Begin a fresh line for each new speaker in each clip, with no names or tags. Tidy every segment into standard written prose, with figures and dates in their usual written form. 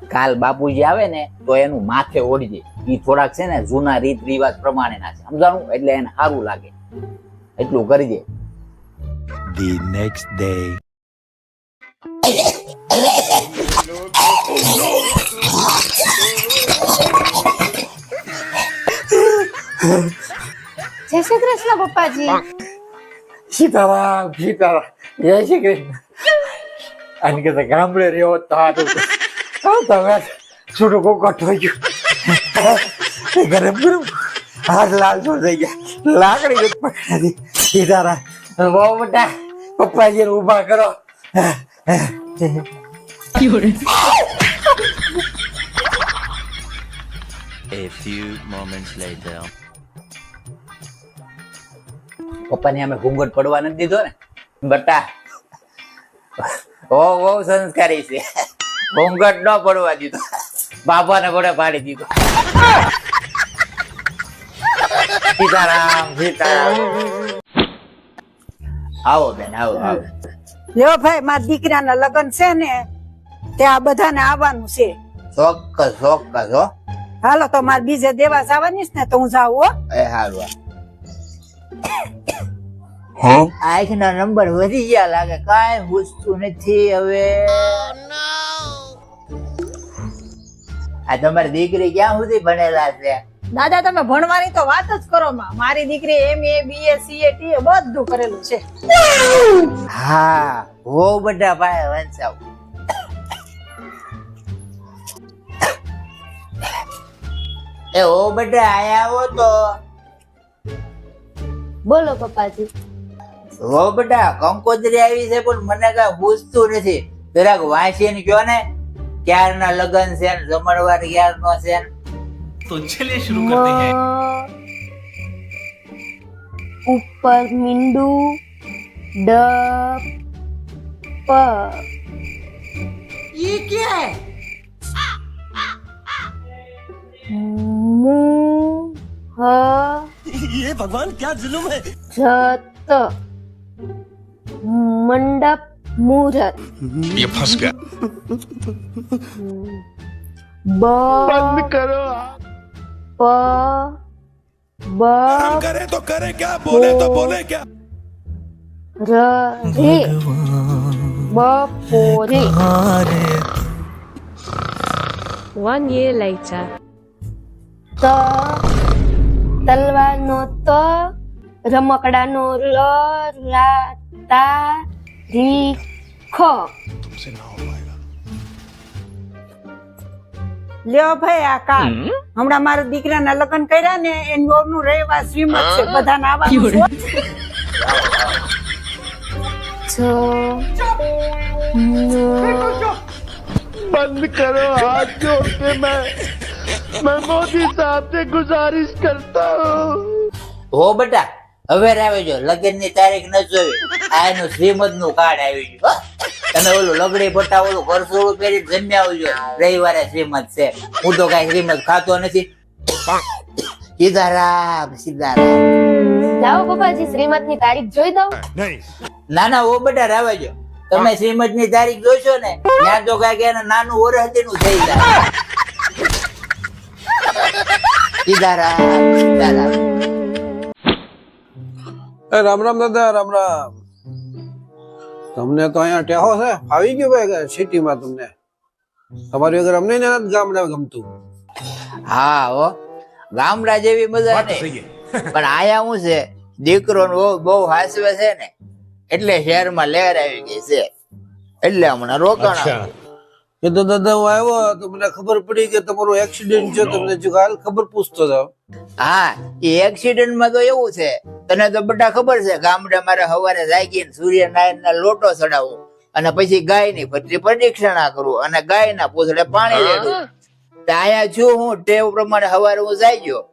કાલ બાપુજી આવે ને તો એનું માથે ઓઢજે. ઈ થોડાક છે ને જૂના રીત રિવાજ પ્રમાણેના છે, સમજાણું? એટલે એને સારું લાગે એટલું કરજે.
The next day.
જય શ્રી કૃષ્ણ પપ્પાજી.
સીતારામ સીતારામ, જય શ્રી કૃષ્ણ. આની કરતા ગામડે રહ્યો તો સારું. તમે છોટું કોકટ થઈ ગયું, ગરમ ગરમ હાથ લાલ છો થઈ ગયા, લાકડી પકડાતી. સીતારામ બહુ મોટા પપ્પાજી ઉભા કરો.
A few moments later.
પપ્પાને અમે ઘૂંઘટ પડવા નથી દીધો ને બટા. બહુ સંસ્કારી છે, ઘૂંઘટ ન પડવા દીધો, બાપાને પડે પાડી દીધો. સીતારામ સીતારામ. આવો બેન, આવો આવો.
લ્યો ભાઈ, મારા દીકરાના લગ્ન છે ને ત્યાં બધાને આવવાનું છે.
ચોક્કસ ચોક્કસ હો.
હાલો તો મારે બીજે દેવા જવાની છે ને તો હું જાઉં હો.
એ હારું. આંખ ના નંબર વધી ગયા લાગે, કાંઈ પૂછતું નથી હવે. આ તમારી દીકરી ક્યાં સુધી ભણેલા છે?
દાદા તમે ભણવાની તો વાત જ કરો માં. મારી દીકરી MA BA CA TA બધું કરેલું છે.
હા, બહુ બધા ભાઈ વંચાવ. એ ઓ બધા આયા આવો તો.
બોલો પપ્પાજી.
ઓ બેટા, કંકોત્રી આવી છે પણ મને કઈ પૂછતું નથી. જરાક વાંચીને કયો ને ક્યારના લગન છે ને જમણવાર ક્યારનો છે.
तो चलिए शुरू करते हैं.
ઉપર મીંડુ ડ પ.
ઈ કે
મુ હ
ये भगवान क्या जुल्म है?
જત મંડપ મુહૂર્ત.
ये फंस गया.
બ બંધ કરો. પ બ
करे तो करे क्या, बोले तो बोले क्या?
ર રે બપોરે.
1 year later.
ત તલવારનો ત, રમકડાનો લ, રા તા રી ખ.
લ્યો ભાઈ, આ કાર્ડ હમણાં મારા દીકરાના લગ્ન કર્યા ને એની વહુનું રહેવા શ્રીમત છે, બધાને આવવાનું છે.
છ ન
बंद करो हाथ जोड़ के मैं मोदी साहब से गुजारिश करता हूँ.
હો બેટા, હવે આવી જો. લગ્ન ની તારીખ ન જોઈ, આ એનું શ્રીમદ નું કાર્ડ આવી ગયું. તમે ઓલું લગડી પટ્ટા ઓલું ઘરસોળું પહેરી જમ્યા આવજો. રવિવારે શ્રીમદ છે. હું તો કઈ શ્રીમદ ખાતો નથી. સીતારામ સીતારામ.
લાવો પપ્પાજી શ્રીમત ની તારીખ જોઈ દઉં.
ના ના, ઓ બેટા રાવાજો. તમે શ્રીમદ ની તારીખ જોશો ને ત્યાં તો કઈક એને નાનું ઓરહદી નું થઈ જાય. સીતારામ સીતારામ.
राम राम दादा, राम राम. તમને તો અહીંયા ટેહો છે, આવી ગયો ભાઈ સિટીમાં. તમને તમારી વગર અમને ગામડા ગમતું.
હા હો, ગામડા જેવી મજા નહીં, પણ આયા હું છે દીકરો બહુ હાસવે છે ને એટલે શહેરમાં લહેર આવી ગઈ છે, એટલે હમણાં રોકાણ.
એ તો દાદા હું આવ્યો તો મને ખબર પડી કે તમારું એક્સિડન્ટ છે. તમને જો હાલ ખબર પૂછતો જાવ.
હા, એ એક્સિડન્ટ માં તો એવું છે, તને તો બધા ખબર છે, ગામડે મારે સવારે જાગીને સૂર્યનારાયણ ના લોટો ચડાવવો અને પછી ગાય ની પ્રદક્ષિણા કરવું અને ગાય ના પૂછડે પાણી રેડવું. આયા છું હું ટેવ પ્રમાણે સવારે હું જાઈ ગયો,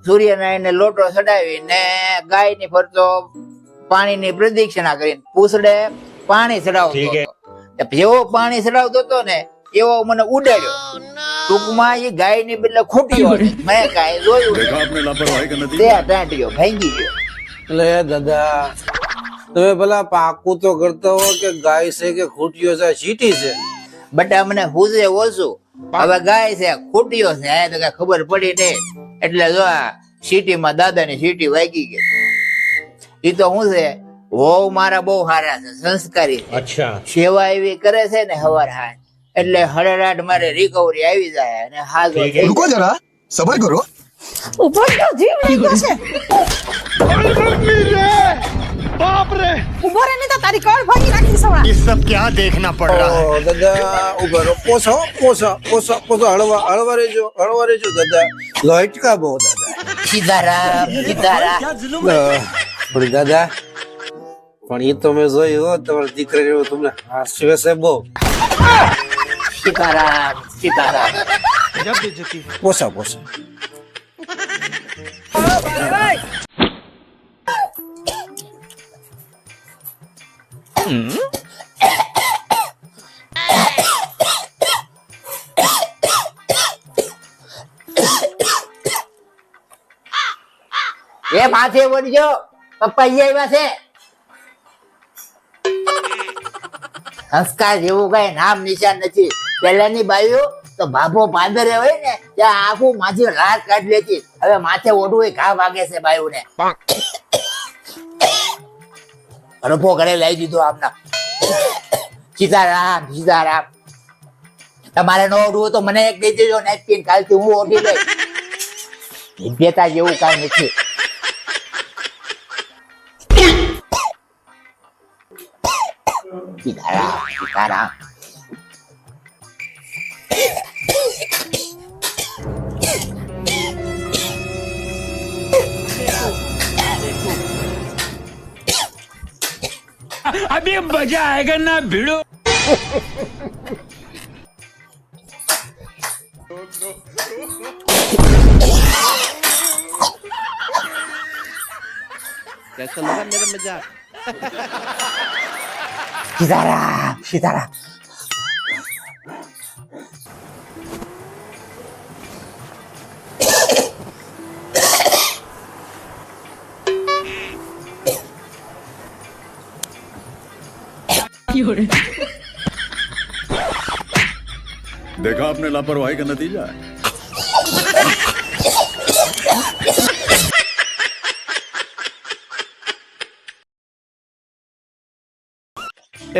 સૂર્યનારાયણ ને લોટો ચડાવીને ગાય ની ફરતો પાણી ની પ્રદક્ષિણા કરીને પૂછડે પાણી ચડાવતો. જેવો પાણી ચડાવતો હતો ને એવો મને ઉડાડ્યો. ટૂંકમાં એ ગાય ની બદલે ખૂટ્યો. મેં કાંઈ જોયું ટાંટ્યો ભાંગી ગયો.
એટલે દાદા તમે પેલા પાકું તો કરતા હો કે ગાય છે કે ખૂટ્યો છે, ચીટી છે.
બટા મને હુજે ઓછું, હવે ગાય છે ખૂટ્યો છે આ તો કઈ ખબર પડી નહીં એટલે જો આ સિટીમાં દાદાની સિટી વાગી ગઈ. ઈ તો શું છે વહુ મારા બહુ સારા છે, સંસ્કારી છે.
अच्छा
સેવા એવી કરે છે ને હવાર હાથ એટલે હળરાટ મારે રિકવરી આવી જાય અને હાજો થઈ જાય.
रुको जरा सबर करो
ઉભો તો જીવ નીકળ્યો છે. ઉભો રે નહીં તો તારી કળ ભાગી નાખી સવડા.
ये सब क्या देखना पड़ रहा है
ઓ દાદા ઉભા રહો. પોસો હળવા રહેજો દાદા. લોહિટકા બહુ દાદા.
સીતારામ સીતારામ.
પણ દાદા પણ એ તો મેં જોયું હો, તમારી દીકરી તમને હાસ્ય છે બહુ.
સીતારામ સીતારામ.
પોસા
એ માથે વળજો પપ્પા આવ્યા છે. સંસ્કાર જેવું કઈ નામ નિશાન નથી. પેલાની બાઈઓ તો ભાભો પાંદરે હોય ને ત્યાં આખું માથે રાત કાઢી લેતી. હવે માથે ઓઢવું ઘા વાગે છે બાયુને. રફો ઘરે લઈ દીધો આમના. સીતારામ સીતારામ. તમારે ન ઓઢવું તો મને એક દઈ દેજો નેપકિન, કાલથી હું ઓઢી લઈશ. દિવ્યતા જેવું કઈ નથી. સીતારામ સીતારામ.
अभी मजा आएगा ना भिड़ो
સીતારામ સીતારામ.
देखा आपने लापरवाही का नतीजा है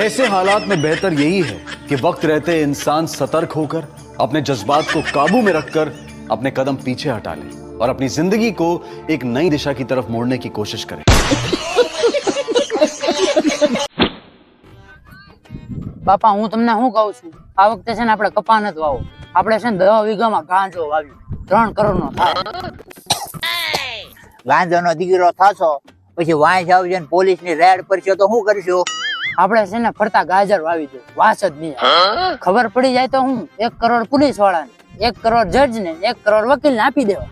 ऐसे हालात में बेहतर यही है कि वक्त रहते इंसान सतर्क होकर अपने जज्बात को काबू में रखकर अपने कदम पीछे हटा ले और अपनी जिंदगी को एक नई दिशा की तरफ मोड़ने की कोशिश करे.
બાપા હું તમને શું કહું છું, આ વખતે છે ને આપણે કપા નથી વાવો, આપણે છે ને 10 વીઘામાં ગાંજો વાવ્યું, 3 કરોડનો થાય.
ગાંધીનો દીકરો થશો પછી વાંસ આવશે ને પોલીસની રેડ પડશે તો શું કરશું?
આપણે છે ને ફરતા ગાજર વાવી દો, વાસ જ નહીં આવે. ખબર પડી જાય તો હું 1 કરોડ પોલીસ વાળાને, 1 કરોડ જજ ને, 1 કરોડ વકીલ ને આપી દેવા.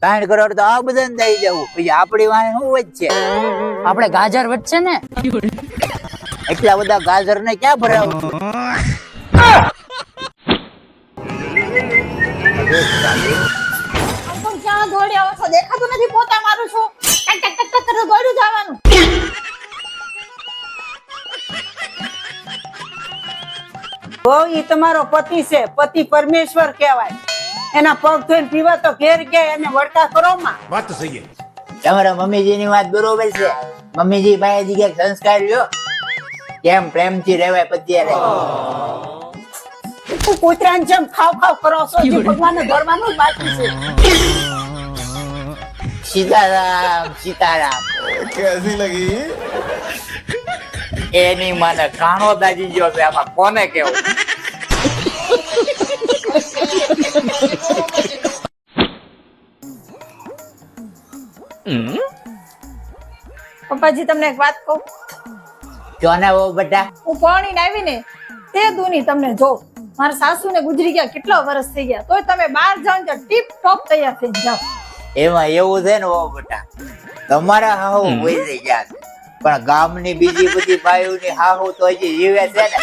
60 કરોડ તો આ બધાને દઈ દેવું, પછી આપણી વાંસ શું વધશે?
આપણે ગાજર વધશે ને.
એટલા બધા ગાજર ને ક્યાં ભરાવું?
ક્યાં દોડી આવો છો? દેખાતું નથી, પોતા મારું છું. ટક ટક ટક ટક દોડ્યું જવાનું. બહુ ઈ તમારો પતિ છે, પતિ પરમેશ્વર કહેવાય. એના પગ ધોઈને પીવા તો ઘેર ગયા એને વળકા કરો માં.
बात तो सही है
તમારા મમ્મીજી ની વાત બરોબર છે. મમ્મીજી પાસેથી ક્યાંક સંસ્કાર લ્યો, કેમ પ્રેમથી રહેવાય પતિએ
તું કૂતરાની જેમ ખાવ ખાવ કરો છો, જે ભગવાનને ધરવાનું જ બાકી છે.
સીતારામ સીતારામ.
कैसी लगी
એની મને કાણો દાજી ગયો છે, આમાં કોને કેવું?
પપ્પાજી તમને એક વાત કહું,
જોને વો બેટા,
હું પરણીને આવી ને તે દુની તમને જો મારા સાસુ ને ગુજરી ગયા કેટલા વર્ષ થઈ ગયા, તોય તમે બહાર જાઓ ને ટીપ ટોપ તૈયાર થઈને જાઓ.
એમાં એવું છે ને વો બેટા, તમારા હાહુ વહી જઈ ગયા છે, પણ ગામની બીજી બધી બાયુની હાહુ તો હજી જીવે છે ને.